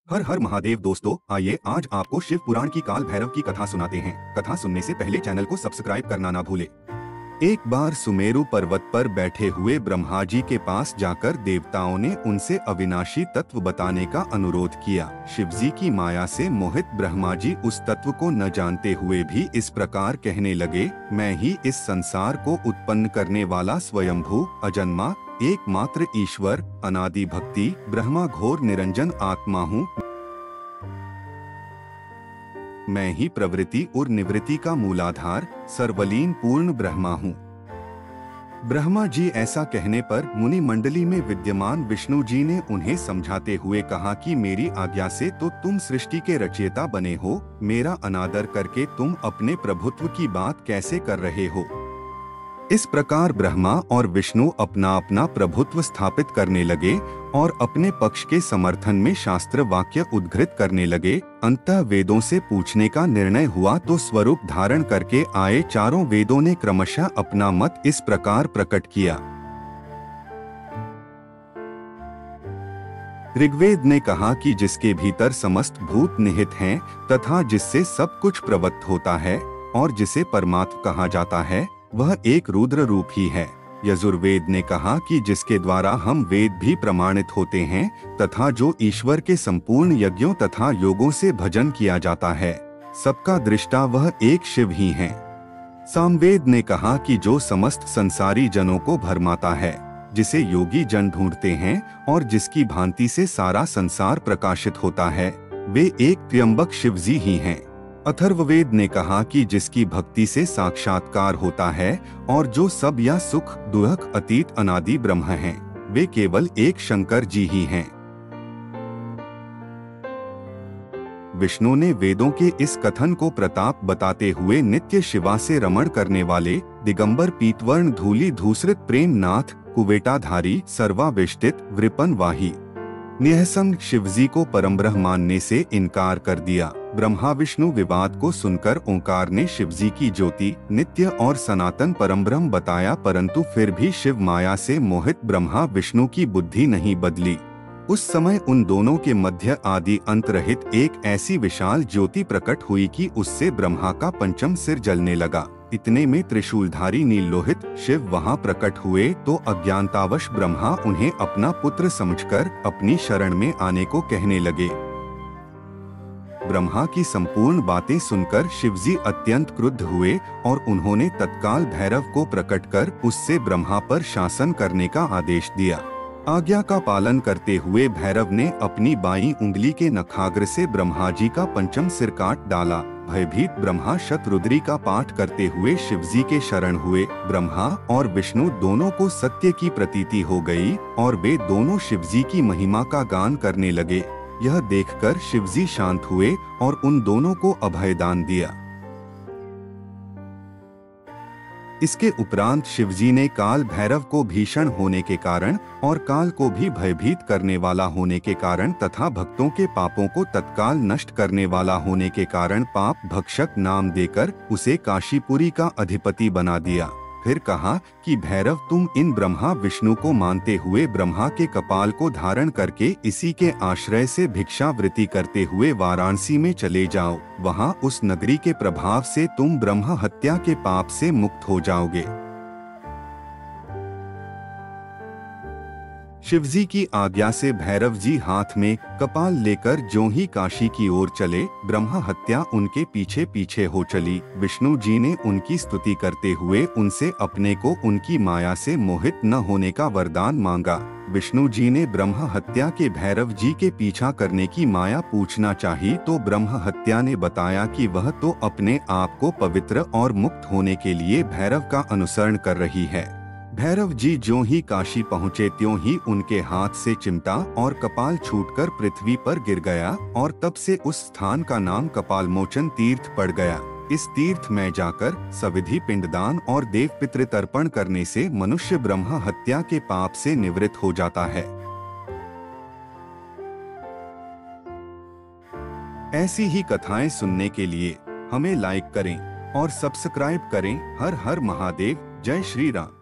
हर हर महादेव दोस्तों, आइए आज आपको शिव पुराण की काल भैरव की कथा सुनाते हैं। कथा सुनने से पहले चैनल को सब्सक्राइब करना ना भूले। एक बार सुमेरु पर्वत पर बैठे हुए ब्रह्मा जी के पास जाकर देवताओं ने उनसे अविनाशी तत्व बताने का अनुरोध किया। शिवजी की माया से मोहित ब्रह्मा जी उस तत्व को न जानते हुए भी इस प्रकार कहने लगे, मैं ही इस संसार को उत्पन्न करने वाला स्वयंभू अजन्मा एकमात्र ईश्वर अनादि भक्ति ब्रह्मा घोर निरंजन आत्मा हूँ। मैं ही प्रवृत्ति और निवृत्ति का मूलाधार सर्वलीन पूर्ण ब्रह्मा हूँ। ब्रह्मा जी ऐसा कहने पर मुनि मंडली में विद्यमान विष्णु जी ने उन्हें समझाते हुए कहा कि मेरी आज्ञा से तो तुम सृष्टि के रचयिता बने हो, मेरा अनादर करके तुम अपने प्रभुत्व की बात कैसे कर रहे हो। इस प्रकार ब्रह्मा और विष्णु अपना अपना प्रभुत्व स्थापित करने लगे और अपने पक्ष के समर्थन में शास्त्र वाक्य उद्धृत करने लगे। अंततः वेदों से पूछने का निर्णय हुआ तो स्वरूप धारण करके आए चारों वेदों ने क्रमशः अपना मत इस प्रकार प्रकट किया। ऋग्वेद ने कहा कि जिसके भीतर समस्त भूत निहित हैं तथा जिससे सब कुछ प्रवृत्त होता है और जिसे परमात्मा कहा जाता है, वह एक रुद्र रूप ही है। यजुर्वेद ने कहा कि जिसके द्वारा हम वेद भी प्रमाणित होते हैं तथा जो ईश्वर के संपूर्ण यज्ञों तथा योगों से भजन किया जाता है, सबका दृष्टा वह एक शिव ही है। सामवेद ने कहा कि जो समस्त संसारी जनों को भरमाता है, जिसे योगी जन ढूंढते हैं और जिसकी भांति से सारा संसार प्रकाशित होता है, वे एक त्र्यंबक शिवजी ही हैं। अथर्ववेद ने कहा कि जिसकी भक्ति से साक्षात्कार होता है और जो सब या सुख दुख अतीत अनादि ब्रह्म हैं, वे केवल एक शंकर जी ही हैं। विष्णु ने वेदों के इस कथन को प्रताप बताते हुए नित्य शिवा से रमण करने वाले दिगंबर पीतवर्ण धूली धूसरित प्रेम नाथ कुवेटाधारी सर्वाविष्टित वृपन वाही निःसंग शिवजी को परमब्रह्म मानने से इनकार कर दिया। ब्रह्मा विष्णु विवाद को सुनकर ओंकार ने शिवजी की ज्योति नित्य और सनातन परमब्रह्म बताया, परंतु फिर भी शिव माया से मोहित ब्रह्मा विष्णु की बुद्धि नहीं बदली। उस समय उन दोनों के मध्य आदि अंत रहित एक ऐसी विशाल ज्योति प्रकट हुई कि उससे ब्रह्मा का पंचम सिर जलने लगा। इतने में त्रिशूलधारी नीललोहित शिव वहां प्रकट हुए तो अज्ञानतावश ब्रह्मा उन्हें अपना पुत्र समझकर अपनी शरण में आने को कहने लगे। ब्रह्मा की संपूर्ण बातें सुनकर शिवजी अत्यंत क्रुद्ध हुए और उन्होंने तत्काल भैरव को प्रकट कर उससे ब्रह्मा पर शासन करने का आदेश दिया। आज्ञा का पालन करते हुए भैरव ने अपनी बाईं उंगली के नखाग्र से ब्रह्मा जी का पंचम सिर काट डाला। भयभीत ब्रह्मा शतरुद्री का पाठ करते हुए शिवजी के शरण हुए। ब्रह्मा और विष्णु दोनों को सत्य की प्रतीति हो गई और वे दोनों शिवजी की महिमा का गान करने लगे। यह देखकर शिवजी शांत हुए और उन दोनों को अभयदान दिया। इसके उपरांत शिवजी ने काल भैरव को भीषण होने के कारण और काल को भी भयभीत करने वाला होने के कारण तथा भक्तों के पापों को तत्काल नष्ट करने वाला होने के कारण पाप भक्षक नाम देकर उसे काशीपुरी का अधिपति बना दिया। फिर कहा कि भैरव, तुम इन ब्रह्मा विष्णु को मानते हुए ब्रह्मा के कपाल को धारण करके इसी के आश्रय से भिक्षावृत्ति करते हुए वाराणसी में चले जाओ। वहां उस नगरी के प्रभाव से तुम ब्रह्म हत्या के पाप से मुक्त हो जाओगे। शिवजी की आज्ञा से भैरव जी हाथ में कपाल लेकर ज्यों ही काशी की ओर चले, ब्रह्म हत्या उनके पीछे पीछे हो चली। विष्णु जी ने उनकी स्तुति करते हुए उनसे अपने को उनकी माया से मोहित न होने का वरदान मांगा। विष्णु जी ने ब्रह्म हत्या के भैरव जी के पीछा करने की माया पूछना चाही तो ब्रह्म हत्या ने बताया कि वह तो अपने आप को पवित्र और मुक्त होने के लिए भैरव का अनुसरण कर रही है। भैरव जी ज्यों ही काशी पहुँचे त्यों ही उनके हाथ से चिमटा और कपाल छूटकर पृथ्वी पर गिर गया और तब से उस स्थान का नाम कपालमोचन तीर्थ पड़ गया। इस तीर्थ में जाकर सविधि पिंडदान और देव पितृ तर्पण करने से मनुष्य ब्रह्म हत्या के पाप से निवृत्त हो जाता है। ऐसी ही कथाएं सुनने के लिए हमें लाइक करें और सब्सक्राइब करें। हर हर महादेव। जय श्री राम।